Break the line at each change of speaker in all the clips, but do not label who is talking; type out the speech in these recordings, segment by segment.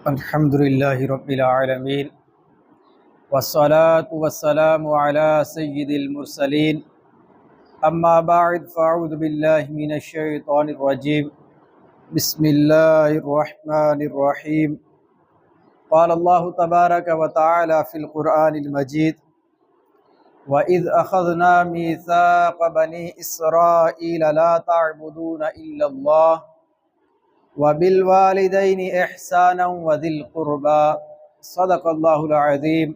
الحمدللہ رب العالمین والصلاة والسلام علی سید المرسلین اما بعد فاعوذ باللہ من الشیطان الرجیم بسم اللہ الرحمن الرحیم قال اللہ تبارک وتعالی فی القرآن المجید وَإِذْ أَخَذْنَا مِيثَاقَ بَنِي إِسْرَائِيلَ لَا تَعْبُدُونَ إِلَّا اللَّهَ وَبِالْوَالِدَيْنِ إِحْسَانًا وَذِي الْقُرْبَى صدق اللہ العظیم۔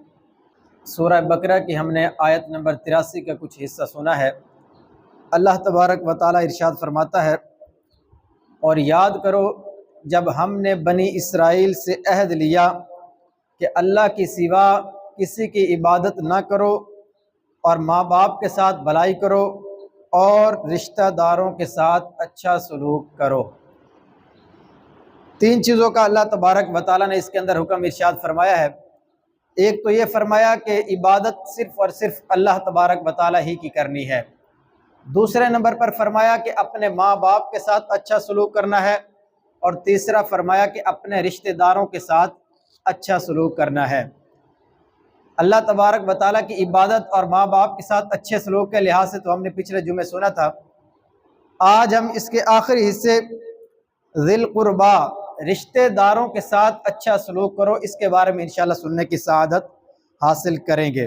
سورہ بقرہ کی ہم نے آیت نمبر 83 کا کچھ حصہ سنا ہے۔ اللہ تبارک و تعالی ارشاد فرماتا ہے، اور یاد کرو جب ہم نے بنی اسرائیل سے عہد لیا کہ اللہ کی سوا کسی کی عبادت نہ کرو اور ماں باپ کے ساتھ بھلائی کرو اور رشتہ داروں کے ساتھ اچھا سلوک کرو۔ تین چیزوں کا اللہ تبارک و تعالیٰ نے اس کے اندر حکم ارشاد فرمایا ہے۔ ایک تو یہ فرمایا کہ عبادت صرف اور صرف اللہ تبارک و تعالیٰ ہی کی کرنی ہے۔ دوسرے نمبر پر فرمایا کہ اپنے ماں باپ کے ساتھ اچھا سلوک کرنا ہے، اور تیسرا فرمایا کہ اپنے رشتہ داروں کے ساتھ اچھا سلوک کرنا ہے۔ اللہ تبارک و تعالیٰ کی عبادت اور ماں باپ کے ساتھ اچھے سلوک کے لحاظ سے تو ہم نے پچھلے جمعے سنا تھا۔ آج ہم اس کے آخری حصے ذی القربیٰ، رشتہ داروں کے ساتھ اچھا سلوک کرو، اس کے بارے میں انشاءاللہ سننے کی سعادت حاصل کریں گے۔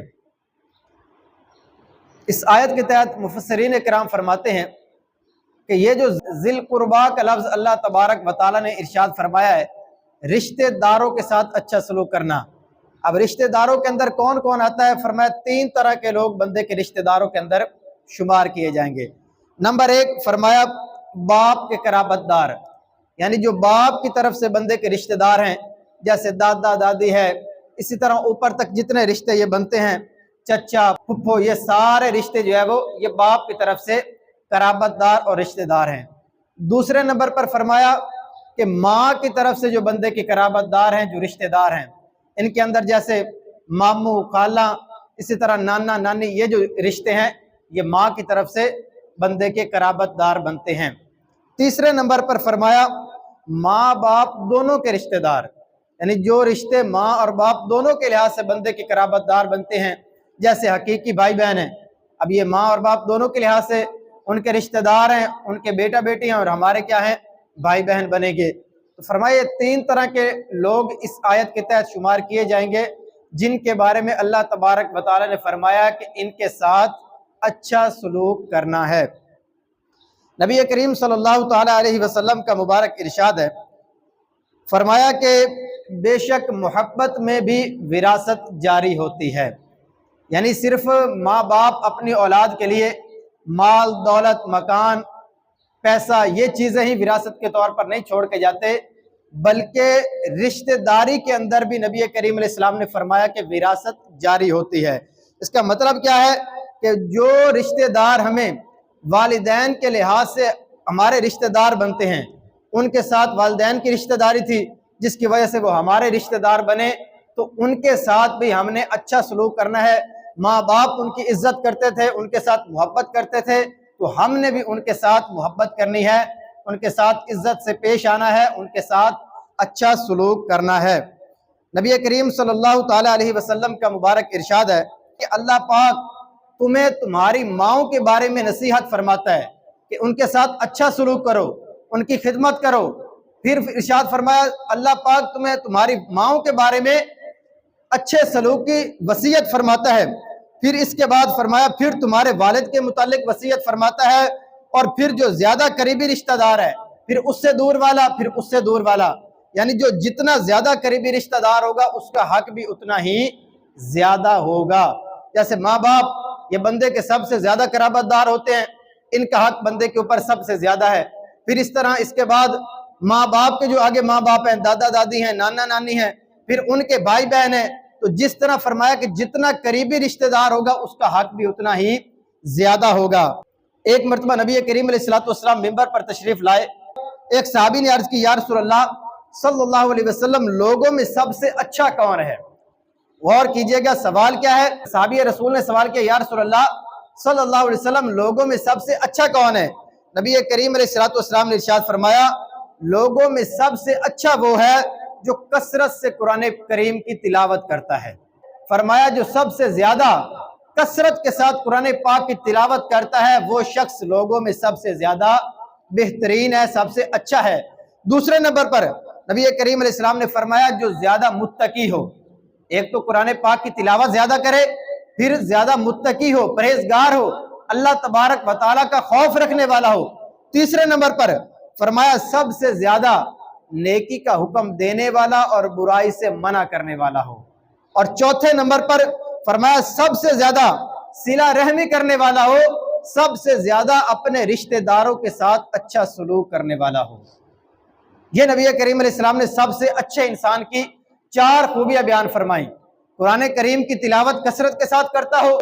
اس آیت کے تحت مفسرین کرام فرماتے ہیں کہ یہ جو ذی القربیٰ کا لفظ اللہ تبارک و تعالیٰ نے ارشاد فرمایا ہے، رشتہ داروں کے ساتھ اچھا سلوک کرنا۔ اب رشتہ داروں کے اندر کون کون آتا ہے؟ فرمایا تین طرح کے لوگ بندے کے رشتہ داروں کے اندر شمار کیے جائیں گے۔ نمبر ایک فرمایا باپ کے قرابت دار، یعنی جو باپ کی طرف سے بندے کے رشتہ دار ہیں، جیسے دادا دادی ہے، اسی طرح اوپر تک جتنے رشتے یہ بنتے ہیں، چچا پھپھو، یہ سارے رشتے جو ہے وہ یہ باپ کی طرف سے قرابت دار اور رشتہ دار ہیں۔ دوسرے نمبر پر فرمایا کہ ماں کی طرف سے جو بندے کے قرابت دار ہیں، جو رشتہ دار ہیں، ان کے اندر جیسے ماموں خالہ، اسی طرح نانا نانی، یہ جو رشتے ہیں یہ ماں کی طرف سے بندے کے قرابت دار بنتے ہیں۔ تیسرے نمبر پر فرمایا ماں باپ دونوں کے رشتہ دار، یعنی جو رشتے ماں اور باپ دونوں کے لحاظ سے بندے کے قرابت دار بنتے ہیں، جیسے حقیقی بھائی بہن ہیں، اب یہ ماں اور باپ دونوں کے لحاظ سے ان کے رشتہ دار ہیں، ان کے بیٹا بیٹی ہیں، اور ہمارے کیا ہیں؟ بھائی بہن بنیں گے۔ تو فرمائے تین طرح کے لوگ اس آیت کے تحت شمار کیے جائیں گے، جن کے بارے میں اللہ تبارک و تعالیٰ نے فرمایا کہ ان کے ساتھ اچھا سلوک کرنا ہے۔ نبی کریم صلی اللہ تعالیٰ علیہ وسلم کا مبارک ارشاد ہے، فرمایا کہ بے شک محبت میں بھی وراثت جاری ہوتی ہے، یعنی صرف ماں باپ اپنی اولاد کے لیے مال دولت مکان پیسہ یہ چیزیں ہی وراثت کے طور پر نہیں چھوڑ کے جاتے، بلکہ رشتہ داری کے اندر بھی نبی کریم علیہ السلام نے فرمایا کہ وراثت جاری ہوتی ہے۔ اس کا مطلب کیا ہے کہ جو رشتہ دار ہمیں والدین کے لحاظ سے ہمارے رشتہ دار بنتے ہیں، ان کے ساتھ والدین کی رشتہ داری تھی جس کی وجہ سے وہ ہمارے رشتہ دار بنے، تو ان کے ساتھ بھی ہم نے اچھا سلوک کرنا ہے۔ ماں باپ ان کی عزت کرتے تھے، ان کے ساتھ محبت کرتے تھے، تو ہم نے بھی ان کے ساتھ محبت کرنی ہے، ان کے ساتھ عزت سے پیش آنا ہے، ان کے ساتھ اچھا سلوک کرنا ہے۔ نبی کریم صلی اللہ تعالیٰ علیہ وسلم کا مبارک ارشاد ہے کہ اللہ پاک تمہیں تمہاری ماؤں کے بارے میں نصیحت فرماتا ہے کہ ان کے ساتھ اچھا سلوک کرو، ان کی خدمت کرو۔ پھر ارشاد فرمایا اللہ پاک تمہیں تمہاری ماؤں کے بارے میں اچھے سلوک کی وصیت فرماتا ہے۔ پھر اس کے بعد فرمایا پھر تمہارے والد کے متعلق وصیت فرماتا ہے، اور پھر جو زیادہ قریبی رشتہ دار ہے، پھر اس سے دور والا، پھر اس سے دور والا، یعنی جو جتنا زیادہ قریبی رشتہ دار ہوگا اس کا حق بھی اتنا ہی زیادہ ہوگا۔ جیسے ماں باپ یہ بندے کے سب سے زیادہ قرابت دار ہوتے ہیں، ان کا حق بندے کے اوپر سب سے زیادہ ہے۔ پھر اس طرح اس کے بعد ماں باپ کے جو آگے ماں باپ ہیں، دادا دادی ہیں، نانا نانی ہیں، پھر ان کے بھائی بہن ہیں، تو جس طرح فرمایا کہ جتنا قریبی رشتہ دار ہوگا اس کا حق بھی اتنا ہی زیادہ ہوگا۔ ایک مرتبہ نبی کریم علیہ السلام ممبر پر تشریف لائے، ایک صحابی نے عرض کی یا رسول اللہ صلی اللہ علیہ وسلم لوگوں میں سب سے اچھا کون ہے؟ غور کیجئے گا سوال کیا ہے؟ صحابی رسول نے سوال کیا یا رسول اللہ صلی اللہ علیہ وسلم لوگوں میں سب سے اچھا کون ہے؟ نبی کریم علیہ السلام نے ارشاد فرمایا لوگوں میں سب سے اچھا وہ ہے جو کثرت سے قرآن کریم کی تلاوت کرتا ہے۔ فرمایا جو سب سے زیادہ کثرت کے ساتھ قرآن پاک کی تلاوت کرتا ہے وہ شخص لوگوں میں سب سے زیادہ بہترین ہے، سب سے اچھا ہے۔ دوسرے نمبر پر نبی کریم علیہ السلام نے فرمایا جو زیادہ متقی ہو، ایک تو قرآن پاک کی تلاوت زیادہ کرے، پھر زیادہ متقی ہو، پرہیزگار ہو، اللہ تبارک و تعالیٰ کا خوف رکھنے والا ہو۔ تیسرے نمبر پر فرمایا سب سے زیادہ نیکی کا حکم دینے والا اور برائی سے منع کرنے والا ہو، اور چوتھے نمبر پر فرمایا سب سے زیادہ صلہ رحمی کرنے والا ہو، سب سے زیادہ اپنے رشتہ داروں کے ساتھ اچھا سلوک کرنے والا ہو۔ یہ نبی کریم علیہ السلام نے سب سے اچھے انسان کی 4 خوبیاں بیان فرمائیں۔ قرآن کریم کی تلاوت کثرت کے ساتھ کرتا ہو،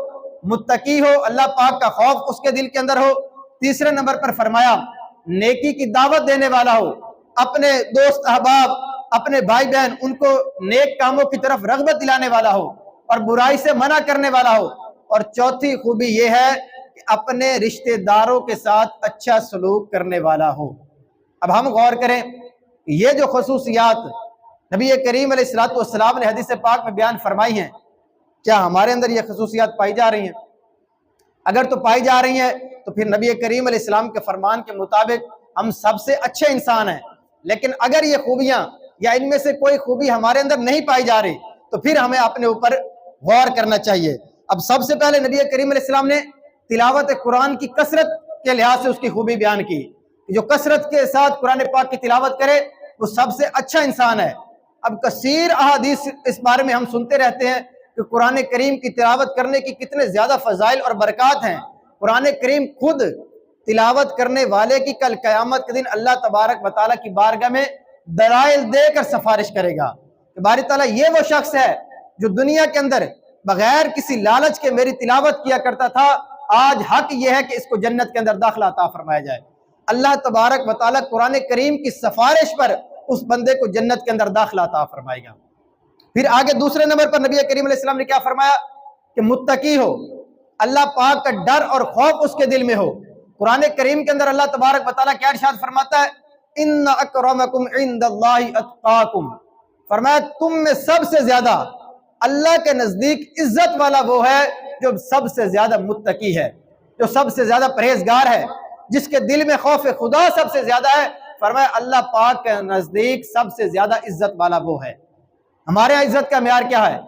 متقی ہو، اللہ پاک کا خوف اس کے دل کے اندر ہو۔ تیسرے نمبر پر فرمایا نیکی کی دعوت دینے والا ہو، اپنے دوست احباب، اپنے بھائی بہن ان کو نیک کاموں کی طرف رغبت دلانے والا ہو اور برائی سے منع کرنے والا ہو۔ اور چوتھی خوبی یہ ہے کہ اپنے رشتہ داروں کے ساتھ اچھا سلوک کرنے والا ہو۔ اب ہم غور کریں یہ جو خصوصیات نبی کریم علیہ السلام نے حدیث پاک میں بیان فرمائی ہیں، کیا ہمارے اندر یہ خصوصیات پائی جا رہی ہیں؟ اگر تو پائی جا رہی ہیں تو پھر نبی کریم علیہ السلام کے فرمان کے مطابق ہم سب سے اچھے انسان ہیں۔ لیکن اگر یہ خوبیاں یا ان میں سے کوئی خوبی ہمارے اندر نہیں پائی جا رہی تو پھر ہمیں اپنے اوپر غور کرنا چاہیے۔ اب سب سے پہلے نبی کریم علیہ السلام نے تلاوت قرآن کی کثرت کے لحاظ سے اس کی خوبی بیان کی، جو کثرت کے ساتھ قرآن پاک کی تلاوت کرے وہ سب سے اچھا انسان ہے۔ اب کثیر احادیث اس بارے میں ہم سنتے رہتے ہیں کہ قرآن کریم کی تلاوت کرنے کی کتنے زیادہ فضائل اور برکات ہیں۔ قرآن کریم خود تلاوت کرنے والے کی کل قیامت کے دن اللہ تبارک و تعالیٰ کی بارگاہ میں دلائل دے کر سفارش کرے گا کہ باری تعالیٰ یہ وہ شخص ہے جو دنیا کے اندر بغیر کسی لالچ کے میری تلاوت کیا کرتا تھا، آج حق یہ ہے کہ اس کو جنت کے اندر داخلہ عطا فرمایا جائے۔ اللہ تبارک و تعالیٰ قرآن کریم کی سفارش پر اس بندے کو جنت کے اندر داخلہ عطا فرمائے گا۔ پھر آگے دوسرے نمبر پر نبی کریم علیہ السلام نے کیا فرمایا کہ متقی ہو، اللہ پاک کا ڈر اور خوف اس کے دل میں ہو۔ قرآن کریم کے اندر اللہ تبارک و تعالیٰ کیا ارشاد فرماتا ہے؟ ان اکرمکم عند اللہ اتقاکم، فرمایا تم میں سب سے زیادہ اللہ کے نزدیک عزت والا وہ ہے جو سب سے زیادہ متقی ہے، جو سب سے زیادہ پرہیزگار ہے، جس کے دل میں خوف خدا سب سے زیادہ ہے۔ فرمایا اللہ پاک کے نزدیک سب سے زیادہ عزت والا وہ ہے۔ ہمارے یہاں عزت کا معیار کیا ہے؟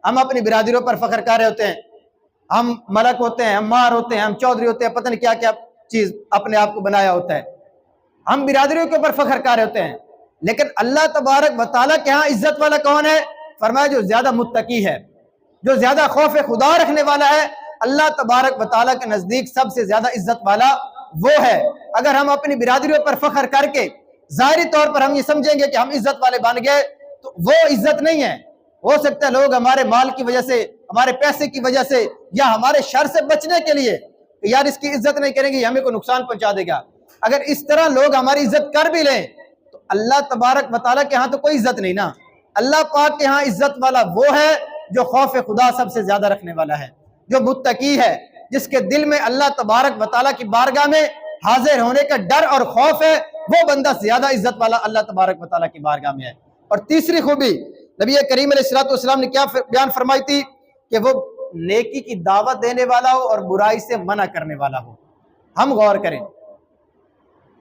ہم اپنی برادریوں پر فخر کر رہے ہوتے ہیں، ہم ملک ہوتے ہیں، ہم مار ہوتے ہیں، ہم چودھری ہوتے ہیں، پتہ نہیں کیا کیا چیز اپنے آپ کو بنایا ہوتا ہے، ہم برادریوں کے اوپر فخر کر رہے ہوتے ہیں۔ لیکن اللہ تبارک و تعالیٰ کے ہاں عزت والا کون ہے؟ فرمایا جو زیادہ متقی ہے، جو زیادہ خوف خدا رکھنے والا ہے، اللہ تبارک و تعالیٰ کے نزدیک سب سے زیادہ عزت والا وہ ہے۔ اگر ہم اپنی برادریوں پر فخر کر کے ظاہری طور پر ہم یہ سمجھیں گے کہ ہم عزت والے بن گئے تو وہ عزت نہیں ہے۔ ہو سکتا ہے لوگ ہمارے مال کی وجہ سے، ہمارے پیسے کی وجہ سے یا ہمارے شر سے بچنے کے لیے کہ یار اس کی عزت نہیں کریں گے یہ ہمیں کو نقصان پہنچا دے گا، اگر اس طرح لوگ ہماری عزت کر بھی لیں تو اللہ تبارک و تعالیٰ کے ہاں تو کوئی عزت نہیں نا۔ اللہ پاک کے ہاں عزت والا وہ ہے جو خوف خدا سب سے زیادہ رکھنے والا ہے، جو متقی ہے، جس کے دل میں اللہ تبارک و تعالیٰ کی بارگاہ میں حاضر ہونے کا ڈر اور خوف ہے، وہ بندہ زیادہ عزت والا اللہ تبارک و تعالیٰ کی بارگاہ میں ہے۔ اور تیسری خوبی نبی کریم علیہ السلام نے کیا بیان فرمائی تھی کہ وہ نیکی کی دعوت دینے والا ہو اور برائی سے منع کرنے والا ہو۔ ہم غور کریں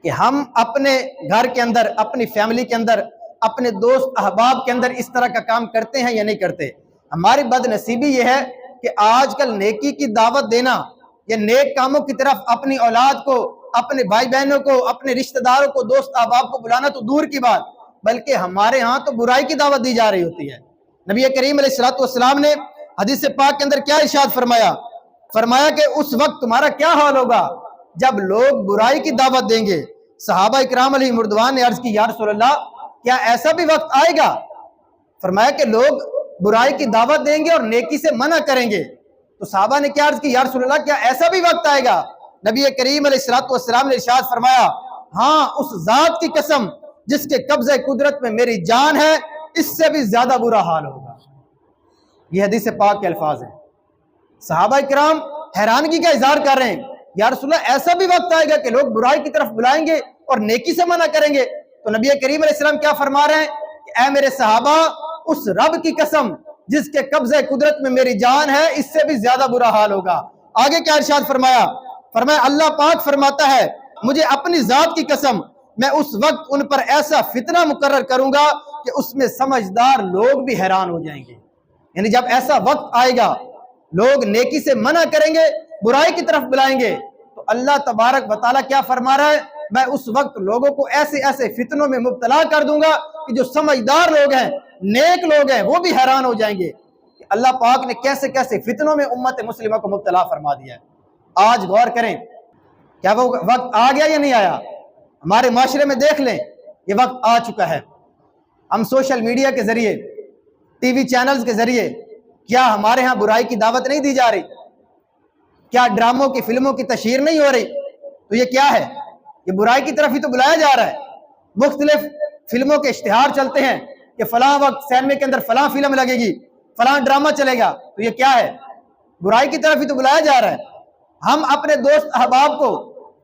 کہ ہم اپنے گھر کے اندر، اپنی فیملی کے اندر، اپنے دوست احباب کے اندر اس طرح کا کام کرتے ہیں یا نہیں کرتے؟ ہماری بد نصیبی یہ ہے کہ آج کل نیکی کی دعوت دینا یا نیک کاموں کی طرف اپنی اولاد کو، اپنے بھائی بہنوں کو، اپنے رشتہ داروں کو، دوست احباب کو بلانا تو دور کی بات، بلکہ ہمارے ہاں تو برائی کی دعوت دی جا رہی ہوتی ہے۔ نبی کریم علیہ السلام نے حدیث پاک کے اندر کیا ارشاد فرمایا؟ فرمایا کہ اس وقت تمہارا کیا حال ہوگا جب لوگ برائی کی دعوت دیں گے۔ صحابہ اکرام علیہ مردوان نے عرض کی یا رسول اللہ کیا ایسا بھی وقت آئے گا؟ فرمایا کہ لوگ برائی کی دعوت دیں گے اور نیکی سے منع کریں گے۔ تو صحابہ نے کیا عرض کی یا رسول اللہ کیا ایسا بھی وقت آئے گا؟ نبی کریم علیہ السلام نے ارشاد فرمایا ہاں اس ذات کی قسم جس کے قبضہ قدرت میں میری جان ہے اس سے بھی زیادہ برا حال ہوگا۔ یہ حدیث پاک کے الفاظ ہیں۔ صحابہ کرام حیرانگی کا اظہار کر رہے ہیں یا رسول اللہ ایسا بھی وقت آئے گا کہ لوگ برائی کی طرف بلائیں گے اور نیکی سے منع کریں گے؟ تو نبی کریم علیہ السلام کیا فرما رہے ہیں کہ اے میرے صحابہ اس رب کی قسم جس کے قبضہ قدرت میں میری جان ہے اس سے بھی زیادہ برا حال ہوگا۔ آگے کیا ارشاد فرمایا؟ فرمایا اللہ پاک فرماتا ہے مجھے اپنی ذات کی قسم میں اس وقت ان پر ایسا فتنہ مقرر کروں گا کہ اس میں سمجھدار لوگ بھی حیران ہو جائیں گے۔ یعنی جب ایسا وقت آئے گا لوگ نیکی سے منع کریں گے، برائی کی طرف بلائیں گے، تو اللہ تبارک و تعالیٰ کیا فرما رہا ہے؟ میں اس وقت لوگوں کو ایسے ایسے فتنوں میں مبتلا کر دوں گا کہ جو سمجھدار لوگ ہیں، نیک لوگ ہیں، وہ بھی حیران ہو جائیں گے کہ اللہ پاک نے کیسے کیسے فتنوں میں امت مسلمہ کو مبتلا فرما دیا ہے۔ آج غور کریں، کیا وہ وقت آ گیا یا نہیں آیا؟ ہمارے معاشرے میں دیکھ لیں، یہ وقت آ چکا ہے۔ ہم سوشل میڈیا کے ذریعے، ٹی وی چینلز کے ذریعے کیا ہمارے ہاں برائی کی دعوت نہیں دی جا رہی؟ کیا ڈراموں کی فلموں کی تشہیر نہیں ہو رہی؟ تو یہ کیا ہے؟ یہ برائی کی طرف ہی تو بلایا جا رہا ہے۔ مختلف فلموں کے اشتہار چلتے ہیں کہ فلاں وقت سینما کے اندر فلاں فلم لگے گی، فلاں ڈرامہ چلے گا، تو یہ کیا ہے؟ برائی کی طرف ہی تو بلایا جا رہا ہے۔ ہم اپنے دوست احباب کو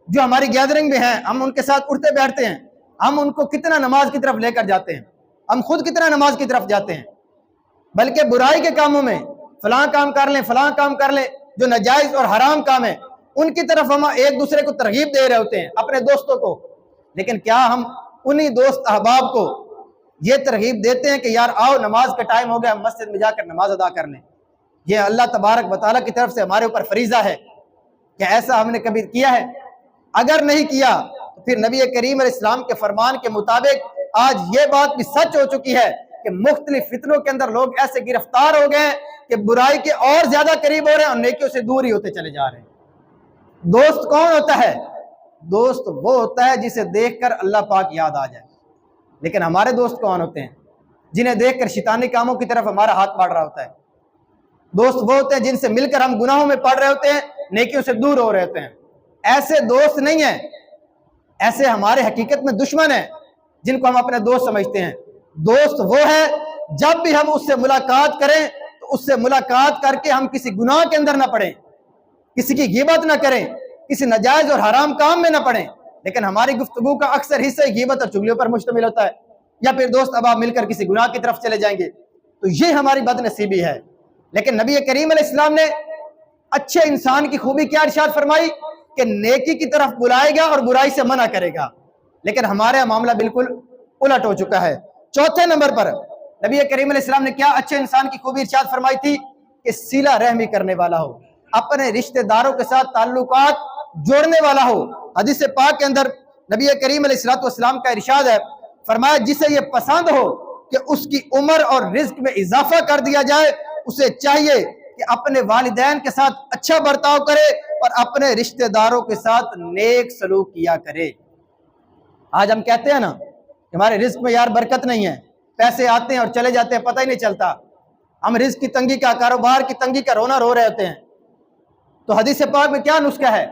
جو ہماری گیدرنگ میں ہیں، ہم ان کے ساتھ اٹھتے بیٹھتے ہیں، ہم ان کو کتنا نماز کی طرف لے کر جاتے ہیں، ہم خود کتنا نماز کی طرف جاتے ہیں، بلکہ برائی کے کاموں میں فلاں کام کر لیں، فلاں کام کر لیں، جو ناجائز اور حرام کام ہے ان کی طرف ہم ایک دوسرے کو ترغیب دے رہے ہوتے ہیں، اپنے دوستوں کو۔ لیکن کیا ہم انہی دوست احباب کو یہ ترغیب دیتے ہیں کہ یار آؤ نماز کا ٹائم ہو گیا، ہم مسجد میں جا کر نماز ادا کر لیں؟ یہ اللہ تبارک و تعالیٰ کی طرف سے ہمارے اوپر فریضہ ہے کہ ایسا ہم نے کبھی کیا ہے؟ اگر نہیں کیا تو پھر نبی کریم علیہ السلام کے فرمان کے مطابق آج یہ بات بھی سچ ہو چکی ہے کہ مختلف فتنوں کے اندر لوگ ایسے گرفتار ہو گئے ہیں کہ برائی کے اور زیادہ قریب ہو رہے ہیں اور نیکیوں سے دور ہی ہوتے چلے جا رہے ہیں۔ دوست کون ہوتا ہے؟ دوست وہ ہوتا ہے جسے دیکھ کر اللہ پاک یاد آ جائے۔ لیکن ہمارے دوست کون ہوتے ہیں؟ جنہیں دیکھ کر شیطانی کاموں کی طرف ہمارا ہاتھ بڑھ رہا ہوتا ہے۔ دوست وہ ہوتے ہیں جن سے مل کر ہم گناہوں میں پڑ رہے ہوتے ہیں، نیکیوں سے دور ہو رہے ہوتے ہیں۔ ایسے دوست نہیں ہیں، ایسے ہمارے حقیقت میں دشمن ہیں جن کو ہم اپنے دوست سمجھتے ہیں۔ دوست وہ ہے جب بھی ہم اس سے ملاقات کریں تو اس سے ملاقات کر کے ہم کسی گناہ کے اندر نہ پڑیں، کسی کی غیبت نہ کریں، کسی ناجائز اور حرام کام میں نہ پڑیں، لیکن ہماری گفتگو کا اکثر حصہ غیبت اور چغلیوں پر مشتمل ہوتا ہے، یا پھر دوست احباب مل کر کسی گناہ کی طرف چلے جائیں گے، تو یہ ہماری بد نصیبی ہے۔ لیکن نبی کریم علیہ السلام نے اچھے انسان کی خوبی کیا ارشاد فرمائی کہ نیکی کی طرف بلائے گا اور برائی سے منع کرے گا، لیکن ہمارے معاملہ بالکل الٹ ہو چکا ہے۔ چوتھے نمبر پر نبی کریم علیہ السلام نے کیا اچھے انسان کی خوبی ارشاد فرمائی تھی کہ صلہ رحمی کرنے والا ہو، اپنے رشتہ داروں کے ساتھ تعلقات جوڑنے والا ہو۔ حدیث پاک کے اندر نبی کریم علیہ السلام کا ارشاد ہے، فرمایا جسے یہ پسند ہو کہ اس کی عمر اور رزق میں اضافہ کر دیا جائے، اسے چاہیے کہ اپنے والدین کے ساتھ اچھا برتاؤ کرے اور اپنے رشتہ داروں کے ساتھ نیک سلوک کیا کرے۔ آج ہم کہتے ہیں نا کہ ہمارے رزق میں یار برکت نہیں ہے، پیسے آتے ہیں اور چلے جاتے ہیں، پتہ ہی نہیں چلتا، ہم رزق کی تنگی کا، کاروبار کی تنگی کا رونا رو رہے ہوتے ہیں۔ تو حدیث پاک میں کیا نسخہ ہے؟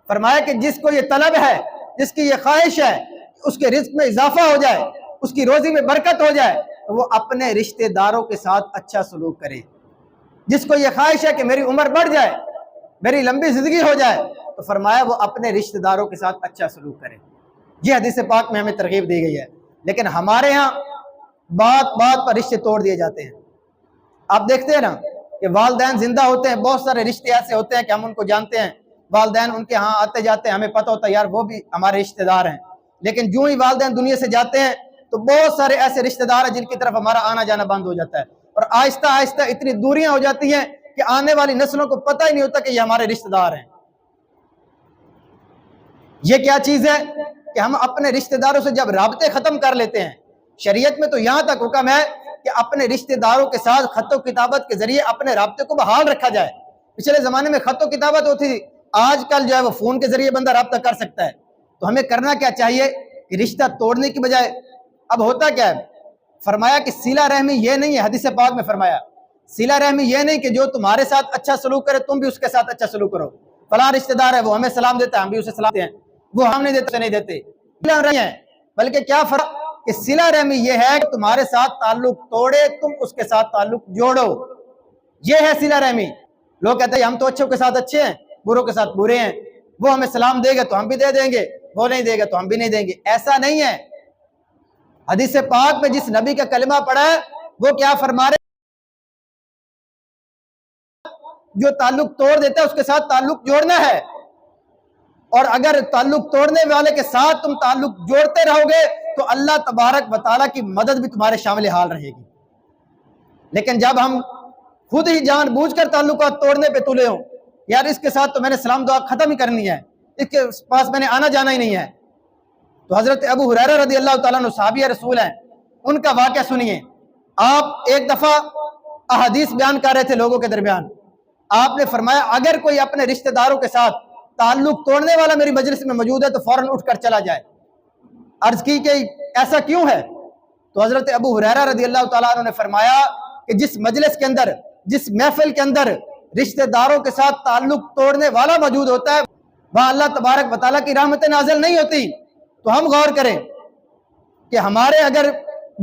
فرمایا کہ جس کو یہ طلب ہے، جس کی یہ خواہش ہے اس کے رزق میں اضافہ ہو جائے، اس کی روزی میں برکت ہو جائے، تو وہ اپنے رشتہ داروں کے ساتھ اچھا سلوک کرے۔ جس کو یہ خواہش ہے کہ میری عمر بڑھ جائے، میری لمبی زندگی ہو جائے، تو فرمایا وہ اپنے رشتہ داروں کے ساتھ اچھا سلوک کرے۔ یہ حدیث پاک میں ہمیں ترغیب دی گئی ہے۔ لیکن ہمارے ہاں بات بات پر رشتے توڑ دیے جاتے ہیں۔ آپ دیکھتے ہیں نا کہ والدین زندہ ہوتے ہیں، بہت سارے رشتے ایسے ہوتے ہیں کہ ہم ان کو جانتے ہیں، والدین ان کے ہاں آتے جاتے ہیں، ہمیں پتہ ہوتا ہے یار وہ بھی ہمارے رشتہ دار ہیں۔ لیکن جو ہی والدین دنیا سے جاتے ہیں تو بہت سارے ایسے رشتہ دار ہیں جن کی طرف ہمارا آنا جانا بند ہو جاتا ہے، اور آہستہ آہستہ اتنی دوریاں ہو جاتی ہیں کہ آنے والی نسلوں کو پتہ ہی نہیں ہوتا کہ یہ ہمارے رشتہ دار ہیں۔ یہ کیا چیز ہے کہ ہم اپنے رشتہ داروں سے جب رابطے ختم کر لیتے ہیں، شریعت میں تو یہاں تک حکم ہے کہ اپنے رشتہ داروں کے ساتھ خط و کتابت کے ذریعے اپنے رابطے کو بحال رکھا جائے۔ پچھلے زمانے میں خط و کتابت ہوتی تھی، آج کل جو ہے وہ فون کے ذریعے بندہ رابطہ کر سکتا ہے۔ تو ہمیں کرنا کیا چاہیے کہ رشتہ توڑنے کی بجائے اب ہوتا کیا ہے؟ فرمایا کہ صلہ رحمی یہ نہیں ہے، حدیث پاک میں فرمایا صلہ رحمی یہ نہیں کہ جو تمہارے ساتھ اچھا سلوک کرے تم بھی اس کے ساتھ اچھا سلوک کرو۔ فلاں رشتہ دار ہے وہ ہمیں سلام دیتا ہے، ہم بھی اسے سلام دیتے ہیں، وہ ہم نہیں دیتے نہیں دیتے، صلہ رحمی ہے۔ بلکہ کیا فرق کہ صلہ رحمی یہ ہے کہ تمہارے ساتھ تعلق توڑے تم اس کے ساتھ تعلق جوڑو، یہ ہے صلہ رحمی۔ لوگ کہتے ہیں ہم تو اچھوں کے ساتھ اچھے ہیں، بروں کے ساتھ برے ہیں، وہ ہمیں سلام دے گا تو ہم بھی دے دیں گے، وہ نہیں دے گا تو ہم بھی نہیں دیں گے۔ ایسا نہیں ہے۔ حدیث پاک میں جس نبی کا کلمہ پڑھا ہے وہ کیا فرما رہے؟ جو تعلق توڑ دیتا ہے اس کے ساتھ تعلق جوڑنا ہے، اور اگر تعلق توڑنے والے کے ساتھ تم تعلق جوڑتے رہو گے تو اللہ تبارک و تعالیٰ کی مدد بھی تمہارے شامل حال رہے گی۔ لیکن جب ہم خود ہی جان بوجھ کر تعلقات توڑنے پہ تلے ہوں، یار اس کے ساتھ تو میں نے سلام دعا ختم ہی کرنی ہے، اس کے پاس میں نے آنا جانا ہی نہیں ہے، تو حضرت ابو ہریرہ رضی اللہ تعالیٰ عنہ صحابی رسول ہیں، ان کا واقعہ سنیے۔ آپ ایک دفعہ احادیث بیان کر رہے تھے لوگوں کے درمیان، آپ نے فرمایا اگر کوئی اپنے رشتہ داروں کے ساتھ تعلق توڑنے والا میری مجلس میں موجود ہے تو فوراً اٹھ کر چلا جائے۔ عرض کی کہ ایسا کیوں ہے؟ تو حضرت ابو ہریرہ رضی اللہ تعالیٰ عنہ نے فرمایا کہ جس مجلس کے اندر، جس محفل کے اندر رشتہ داروں کے ساتھ تعلق توڑنے والا موجود ہوتا ہے وہاں اللہ تبارک و تعالیٰ کی رحمتیں نازل نہیں ہوتی۔ تو ہم غور کریں کہ ہمارے اگر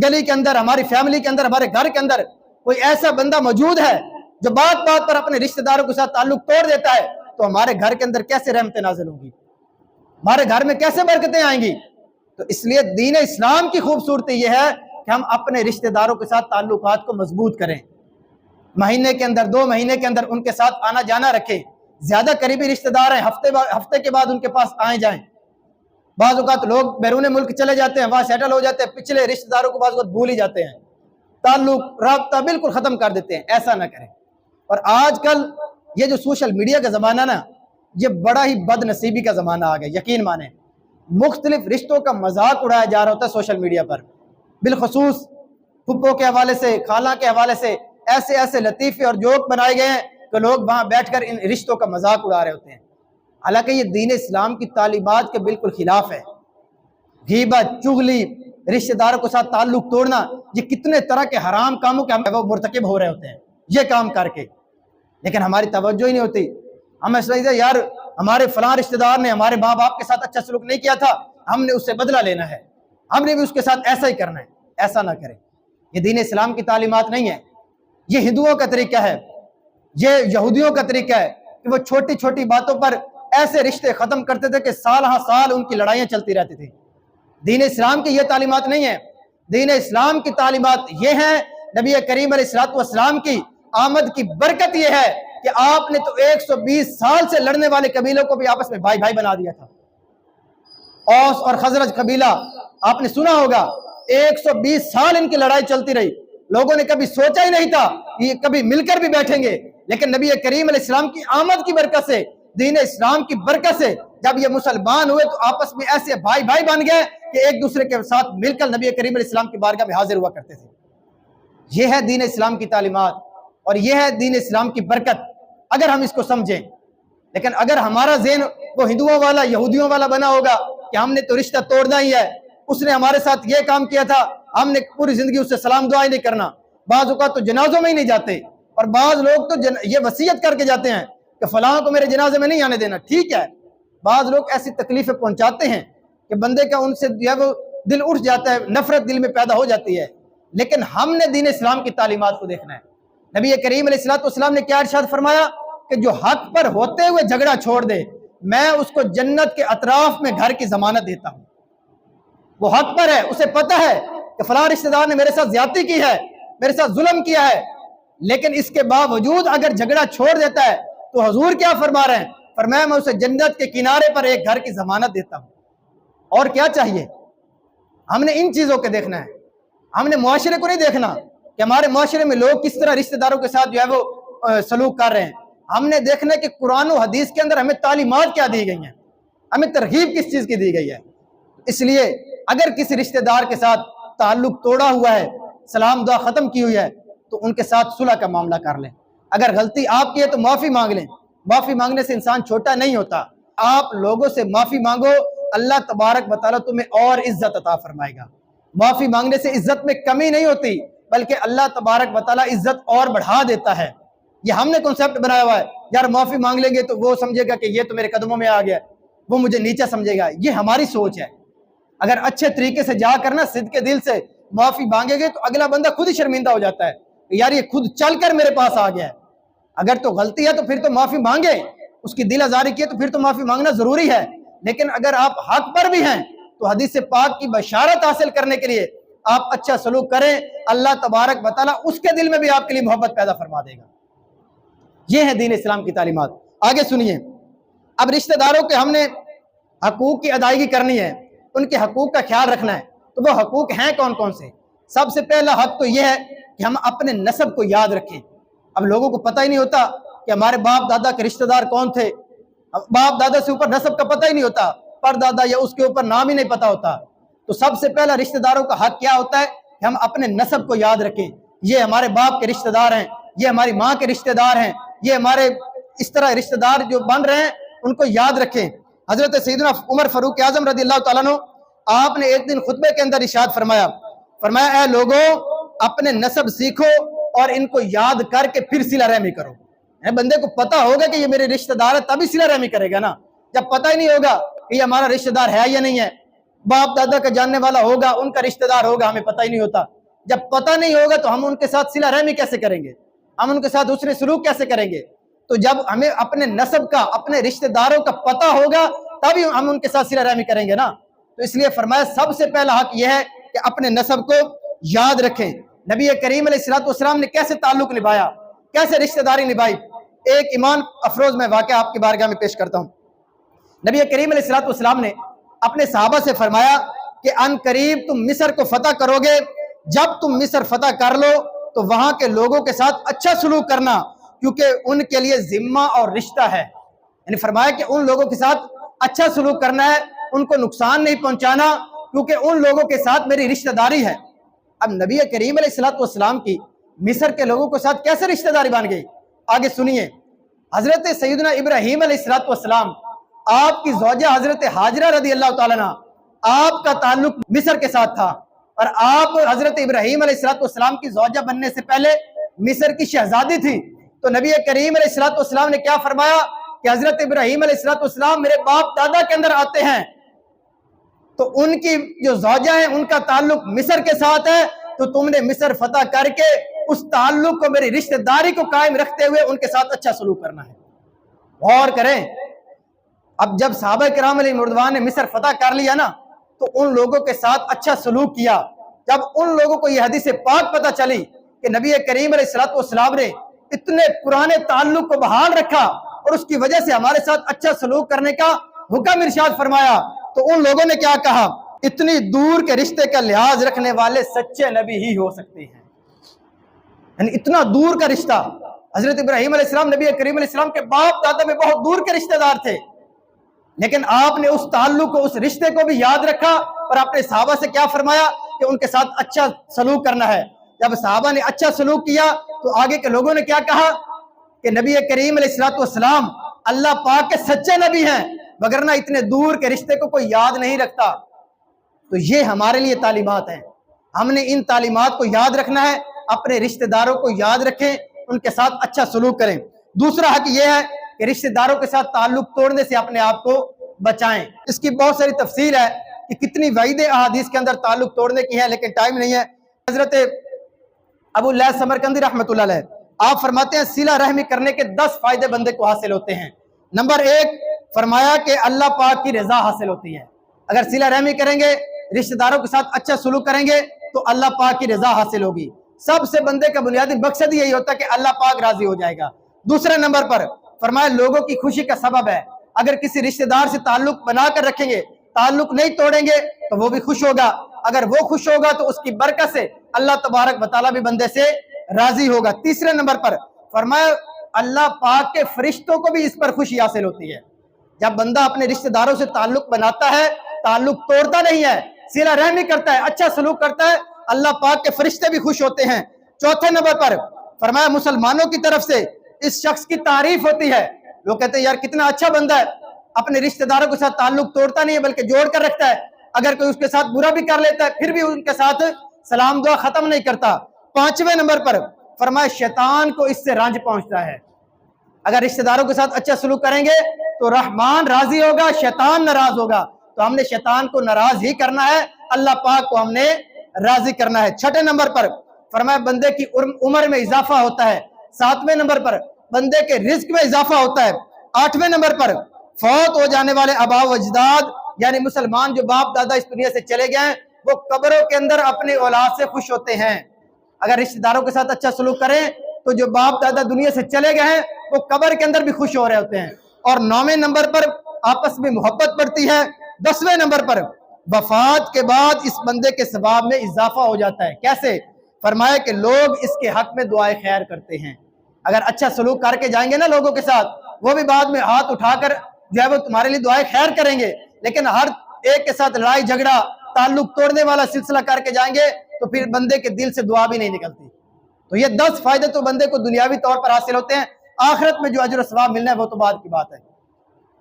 گلی کے اندر، ہماری فیملی کے اندر، ہمارے گھر کے اندر کوئی ایسا بندہ موجود ہے جو بات بات پر اپنے رشتہ داروں کے ساتھ تعلق توڑ دیتا ہے تو ہمارے گھر کے اندر کیسے رحمتیں نازل ہوں گی، ہمارے گھر میں کیسے برکتیں آئیں گی؟ تو اس لیے دین اسلام کی خوبصورتی یہ ہے کہ ہم اپنے رشتہ داروں کے ساتھ تعلقات کو مضبوط کریں، مہینے کے اندر 2 مہینے کے اندر ان کے ساتھ آنا جانا رکھیں۔ زیادہ قریبی رشتہ دار ہیں، ہفتے کے بعد ان کے پاس آئیں جائیں۔ بعض اوقات لوگ بیرون ملک چلے جاتے ہیں، وہاں سیٹل ہو جاتے ہیں، پچھلے رشتہ داروں کو بعض اوقات بھول ہی جاتے ہیں، تعلق رابطہ بالکل ختم کر دیتے ہیں۔ ایسا نہ کریں۔ اور آج کل یہ جو سوشل میڈیا کا زمانہ نا، یہ بڑا ہی بد نصیبی کا زمانہ آ گیا، یقین مانیں۔ مختلف رشتوں کا مذاق اڑایا جا رہا ہوتا ہے سوشل میڈیا پر، بالخصوص پھپھو کے حوالے سے، خالہ کے حوالے سے ایسے ایسے لطیفے اور جوک بنائے گئے ہیں کہ لوگ وہاں بیٹھ کر ان رشتوں کا مذاق اڑا رہے ہوتے ہیں، حالانکہ یہ دین اسلام کی تعلیمات کے بالکل خلاف ہے۔ غیبت، چغلی، رشتہ داروں کے ساتھ تعلق توڑنا، یہ کتنے طرح کے حرام کاموں کے وہ مرتکب ہو رہے ہوتے ہیں یہ کام کر کے، لیکن ہماری توجہ ہی نہیں ہوتی۔ ہم ایسا ہی یار ہمارے فلاں رشتہ دار نے ہمارے ماں باپ کے ساتھ اچھا سلوک نہیں کیا تھا، ہم نے اس سے بدلہ لینا ہے، ہم نے بھی اس کے ساتھ ایسا ہی کرنا ہے۔ ایسا نہ کریں، یہ دین اسلام کی تعلیمات نہیں ہے، یہ ہندوؤں کا طریقہ ہے، یہ یہودیوں کا طریقہ ہے کہ وہ چھوٹی چھوٹی باتوں پر ایسے رشتے ختم کرتے تھے کہ سال ہاں سال ان کی لڑائیاں چلتی رہتی تھی۔ دین اسلام کی یہ تعلیمات نہیں ہے۔ دین اسلام کی تعلیمات یہ ہیں، نبی کریم علیہ الصلوۃ والسلام کی آمد کی برکت یہ ہے کہ آپ نے تو 120 سال سے لڑنے والے قبیلوں کو بھی آپس میں بھائی بھائی بنا دیا تھا۔ اوس اور خزرج قبیلہ آپ نے سنا ہوگا، 120 سال ان کی لڑائی چلتی رہی، لوگوں نے کبھی سوچا ہی نہیں تھا یہ کبھی مل کر بھی بیٹھیں گے، لیکن نبی کریم علیہ السلام کی آمد کی برکت سے، دین اسلام کی برکت سے جب یہ مسلمان ہوئے تو آپس میں ایسے بھائی بھائی بن گئے کہ ایک دوسرے کے ساتھ مل کر نبی کریم علیہ السلام کی بارگاہ میں حاضر ہوا کرتے تھے۔ یہ ہے دین اسلام کی تعلیمات اور یہ ہے دین اسلام کی برکت، اگر ہم اس کو سمجھیں۔ لیکن اگر ہمارا ذہن وہ ہندوؤں والا، یہودیوں والا بنا ہوگا کہ ہم نے تو رشتہ توڑنا ہی ہے، اس نے ہمارے ساتھ یہ کام کیا تھا، ہم نے پوری زندگی اس سے سلام دعا ہی نہیں کرنا، بعض اوقات تو جنازوں میں ہی نہیں جاتے، اور بعض لوگ تو یہ وصیت کر کے جاتے ہیں کہ فلاں کو میرے جنازے میں نہیں آنے دینا۔ ٹھیک ہے، بعض لوگ ایسی تکلیفیں پہنچاتے ہیں کہ بندے کا ان سے جو ہے وہ دل اٹھ جاتا ہے، نفرت دل میں پیدا ہو جاتی ہے، لیکن ہم نے دین اسلام کی تعلیمات کو دیکھنا ہے۔ نبی کریم علیہ الصلوۃ والسلام نے کیا ارشاد فرمایا کہ جو حق پر ہوتے ہوئے جھگڑا چھوڑ دے میں اس کو جنت کے اطراف میں گھر کی ضمانت دیتا ہوں۔ وہ حق پر ہے، اسے پتہ ہے کہ فلاں رشتہ دار نے میرے ساتھ زیادتی کی ہے، میرے ساتھ ظلم کیا ہے، لیکن اس کے باوجود اگر جھگڑا چھوڑ دیتا ہے تو حضور کیا فرما رہے ہیں؟ فرمایا میں اسے جنت کے کنارے پر ایک گھر کی ضمانت دیتا ہوں۔ اور کیا چاہیے؟ ہم نے ان چیزوں کے دیکھنا ہے، ہم نے معاشرے کو نہیں دیکھنا کہ ہمارے معاشرے میں لوگ کس طرح رشتہ داروں کے ساتھ جو ہے وہ سلوک کر رہے ہیں۔ ہم نے دیکھنا ہے کہ قرآن و حدیث کے اندر ہمیں تعلیمات کیا دی گئی ہیں، ہمیں ترغیب کس چیز کی دی گئی ہے۔ اس لیے اگر کسی رشتہ دار کے ساتھ تعلق توڑا ہوا ہے، سلام دعا ختم کی ہوئی ہے، تو ان کے ساتھ صلح کا معاملہ کر لیں۔ اگر غلطی آپ کی ہے تو معافی مانگ لیں، معافی مانگنے سے انسان چھوٹا نہیں ہوتا۔ آپ لوگوں سے معافی مانگو، اللہ تبارک و تعالیٰ تمہیں اور عزت عطا فرمائے گا۔ معافی مانگنے سے عزت میں کمی نہیں ہوتی، بلکہ اللہ تبارک و تعالیٰ عزت اور بڑھا دیتا ہے۔ یہ ہم نے کنسیپٹ بنایا ہوا ہے، یار معافی مانگ لیں گے تو وہ سمجھے گا کہ یہ تو میرے قدموں میں آ گیا، وہ مجھے نیچا سمجھے گا۔ یہ ہماری سوچ ہے۔ اگر اچھے طریقے سے جا کرنا صدق کے دل سے معافی مانگے گے تو اگلا بندہ خود ہی شرمندہ ہو جاتا ہے کہ یار یہ خود چل کر میرے پاس آ گیا ہے۔ اگر تو غلطی ہے تو پھر تو معافی مانگے، اس کی دل آزاری کی ہے تو پھر تو معافی مانگنا ضروری ہے۔ لیکن اگر آپ حق پر بھی ہیں تو حدیث پاک کی بشارت حاصل کرنے کے لیے آپ اچھا سلوک کریں، اللہ تبارک و تعالیٰ اس کے دل میں بھی آپ کے لیے محبت پیدا فرما دے گا۔ یہ ہے دین اسلام کی تعلیمات۔ آگے سنیے، اب رشتہ داروں کے ہم نے حقوق کی ادائیگی کرنی ہے، ان کے حقوق کا خیال رکھنا ہے، تو وہ حقوق ہیں کون کون سے؟ سب سے پہلا حق تو یہ ہے کہ ہم اپنے نسب کو یاد رکھیں۔ اب لوگوں کو پتہ ہی نہیں ہوتا کہ ہمارے باپ دادا کے رشتہ دار کون تھے، باپ دادا سے اوپر نسب کا پتہ ہی نہیں ہوتا، پر دادا یا اس کے اوپر نام ہی نہیں پتہ ہوتا۔ تو سب سے پہلا رشتہ داروں کا حق کیا ہوتا ہے کہ ہم اپنے نسب کو یاد رکھیں۔ یہ ہمارے باپ کے رشتہ دار ہیں، یہ ہماری ماں کے رشتہ دار ہیں، یہ ہمارے اس طرح رشتہ دار جو بن رہے ہیں ان کو یاد رکھیں۔ حضرت سیدنا عمر فاروق اعظم رضی اللہ تعالیٰ عنہ، آپ نے ایک دن خطبے کے اندر ارشاد فرمایا اے لوگوں، اپنے نسب سیکھو اور ان کو یاد کر کے پھر صلہ رحمی کرو۔ بندے کو پتہ ہوگا کہ یہ میرے رشتہ دار ہے تبھی صلہ رحمی کرے گا نا۔ جب پتہ ہی نہیں ہوگا کہ یہ ہمارا رشتہ دار ہے یا نہیں ہے، باپ دادا کا جاننے والا ہوگا، ان کا رشتہ دار ہوگا، ہمیں پتہ ہی نہیں ہوتا۔ جب پتہ نہیں ہوگا تو ہم ان کے ساتھ صلہ رحمی کیسے کریں گے، ہم ان کے ساتھ حسن سلوک کیسے کریں گے؟ تو جب ہمیں اپنے نسب کا، اپنے رشتہ داروں کا پتہ ہوگا تبھی ہم ان کے ساتھ صلہ رحمی کریں گے نا۔ تو اس لیے فرمایا سب سے پہلا حق یہ ہے کہ اپنے نسب کو یاد رکھیں۔ نبی کریم علیہ السلام نے کیسے تعلق نبھایا، کیسے رشتہ داری نبھائی؟ ایک ایمان افروز میں واقعہ آپ کی بارگاہ میں پیش کرتا ہوں۔ نبی کریم علیہ السلام نے اپنے صحابہ سے فرمایا کہ ان قریب تم مصر کو فتح کرو گے، جب تم مصر فتح کر لو تو وہاں کے لوگوں کے ساتھ اچھا سلوک کرنا، کیونکہ ان کے لیے ذمہ اور رشتہ ہے۔ یعنی فرمایا کہ ان لوگوں کے ساتھ اچھا سلوک کرنا ہے، ان کو نقصان نہیں پہنچانا، کیونکہ ان لوگوں کے ساتھ میری رشتہ داری ہے۔ اب نبی کریم علیہ السلام کی مصر کے لوگوں کے ساتھ کیسے رشتہ داری بن گئی؟ آگے سنیے، حضرت سیدنا ابراہیم علیہ السلام، آپ کی زوجہ حضرت ہاجرہ رضی اللہ تعالیٰ عنہ، آپ کا تعلق مصر کے ساتھ تھا، اور آپ حضرت ابراہیم علیہ السلام کی زوجہ بننے سے پہلے مصر کی شہزادی تھی۔ تو نبی کریم علیہ السلام نے کیا فرمایا کہ حضرت ابراہیم علیہ السلام میرے باپ دادا کے اندر آتے ہیں، تو ان کی جو زوجہ ہیں ان کا تعلق مصر کے ساتھ ہے، تو تم نے مصر فتح کر کے اس تعلق کو، میری رشتہ داری کو قائم رکھتے ہوئے ان کے ساتھ اچھا سلوک کرنا ہے۔ غور کریں، اب جب صحابہ کرام علیہ رضوان نے مصر فتح کر لیا نا، تو ان لوگوں کے ساتھ اچھا سلوک کیا۔ جب ان لوگوں کو یہ حدیث پاک پتہ چلی کہ نبی کریم علیہ السلام نے اتنے پرانے تعلق کو بحال رکھا اور اس کی وجہ سے ہمارے ساتھ اچھا سلوک کرنے کا حکم ارشاد فرمایا، تو ان لوگوں نے کیا کہا؟ اتنی دور کے رشتے کا لحاظ رکھنے والے سچے نبی ہی ہو سکتے ہیں۔ یعنی اتنا دور کا رشتہ، حضرت ابراہیم علیہ السلام نبی کریم علیہ السلام کے باپ دادا میں بہت دور کے رشتہ دار تھے، لیکن آپ نے اس تعلق کو، اس رشتے کو بھی یاد رکھا اور اپنے صحابہ سے کیا فرمایا کہ ان کے ساتھ اچھا سلوک کرنا ہے۔ جب صحابہ نے اچھا سلوک کیا تو آگے کے لوگوں نے کیا کہا کہ نبی کریم علیہ السلام اللہ پاک کے سچے نبی ہیں، وگرنہ اتنے دور کے رشتے کو کوئی یاد نہیں رکھتا۔ تو یہ ہمارے لیے تعلیمات ہیں، ہم نے ان تعلیمات کو یاد رکھنا ہے، اپنے رشتہ داروں کو یاد رکھیں، ان کے ساتھ اچھا سلوک کریں۔ دوسرا حق یہ ہے کہ رشتہ داروں کے ساتھ تعلق توڑنے سے اپنے آپ کو بچائیں۔ اس کی بہت ساری تفصیل ہے کہ کتنی وعید احادیث کے اندر تعلق توڑنے کی ہے، لیکن ٹائم نہیں ہے۔ حضرت ابو اللہ سمرقندی رحمۃ اللہ علیہ آپ فرماتے ہیں صلہ رحمی کرنے کے 10 فائدے بندے کو حاصل ہوتے ہیں۔ نمبر 1 فرمایا کہ اللہ پاک کی رضا حاصل ہوتی ہے۔ اگر صلہ رحمی کریں گے، رشتہ داروں کے ساتھ اچھا سلوک کریں گے تو اللہ پاک کی رضا حاصل ہوگی۔ سب سے بندے کا بنیادی مقصد یہی ہوتا ہے کہ اللہ پاک راضی ہو جائے گا۔ دوسرے نمبر پر فرمایا لوگوں کی خوشی کا سبب ہے۔ اگر کسی رشتہ دار سے تعلق بنا کر رکھیں گے، تعلق نہیں توڑیں گے تو وہ بھی خوش ہوگا، اگر وہ خوش ہوگا تو اس کی برکت سے اللہ تبارک و تعالیٰ بھی بندے سے راضی ہوگا۔ تیسرے نمبر پر فرمایا اللہ پاک کے فرشتوں کو بھی اس پر خوشی حاصل ہوتی ہے۔ جب بندہ اپنے رشتہ داروں سے تعلق بناتا ہے، تعلق توڑتا نہیں ہے، صلہ رحمی کرتا ہے، اچھا سلوک کرتا ہے، اللہ پاک کے فرشتے بھی خوش ہوتے ہیں۔ چوتھے نمبر پر فرمایا مسلمانوں کی طرف سے اس شخص کی تعریف ہوتی ہے۔ لوگ کہتے ہیں یار کتنا اچھا بندہ ہے، اپنے رشتہ داروں کے ساتھ تعلق توڑتا نہیں ہے بلکہ جوڑ کر رکھتا ہے، اگر کوئی اس کے ساتھ برا بھی کر لیتا ہے پھر بھی ان کے ساتھ سلام دعا ختم نہیں کرتا۔ پانچویں نمبر پر فرمایا شیطان کو اس سے رنج پہنچتا ہے۔ اگر رشتہ داروں کے ساتھ اچھا سلوک کریں گے تو رحمان راضی ہوگا، شیطان ناراض ہوگا، تو ہم نے شیطان کو ناراض ہی کرنا ہے، اللہ پاک کو ہم نے راضی کرنا ہے۔ چھٹے نمبر پر فرمایا بندے کی عمر میں اضافہ ہوتا ہے۔ ساتویں نمبر پر بندے کے رزق میں اضافہ ہوتا ہے۔ آٹھویں نمبر پر فوت ہو جانے والے آباء و اجداد یعنی مسلمان جو باپ دادا اس دنیا سے چلے گئے ہیں وہ قبروں کے اندر اپنی اولاد سے خوش ہوتے ہیں۔ اگر رشتہ داروں کے ساتھ اچھا سلوک کریں تو جو باپ دادا دنیا سے چلے گئے ہیں وہ قبر کے اندر بھی خوش ہو رہے ہوتے ہیں۔ اور 9ویں نمبر پر آپس میں محبت بڑھتی ہے۔ 10ویں نمبر پر وفات کے بعد اس بندے کے ثواب میں اضافہ ہو جاتا ہے۔ کیسے؟ فرمایا کہ لوگ اس کے حق میں دعائے خیر کرتے ہیں۔ اگر اچھا سلوک کر کے جائیں گے نا لوگوں کے ساتھ، وہ بھی بعد میں ہاتھ اٹھا کر جو ہے وہ تمہارے لیے دعائے خیر کریں گے۔ لیکن ہر ایک کے ساتھ لڑائی جھگڑا تعلق توڑنے والا سلسلہ کر کے جائیں گے تو پھر بندے کے دل سے دعا بھی نہیں نکلتی۔ تو یہ 10 فائدے تو بندے کو دنیاوی طور پر حاصل ہوتے ہیں، آخرت میں جو اجر و ثواب ملنا ہے وہ تو بعد کی بات ہے،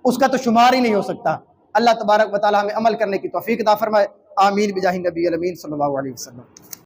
اس کا تو شمار ہی نہیں ہو سکتا۔ اللہ تبارک و تعالی ہمیں عمل کرنے کی توفیق عطا فرمائے، آمین بجاہ نبی الامین صلی اللہ علیہ وسلم۔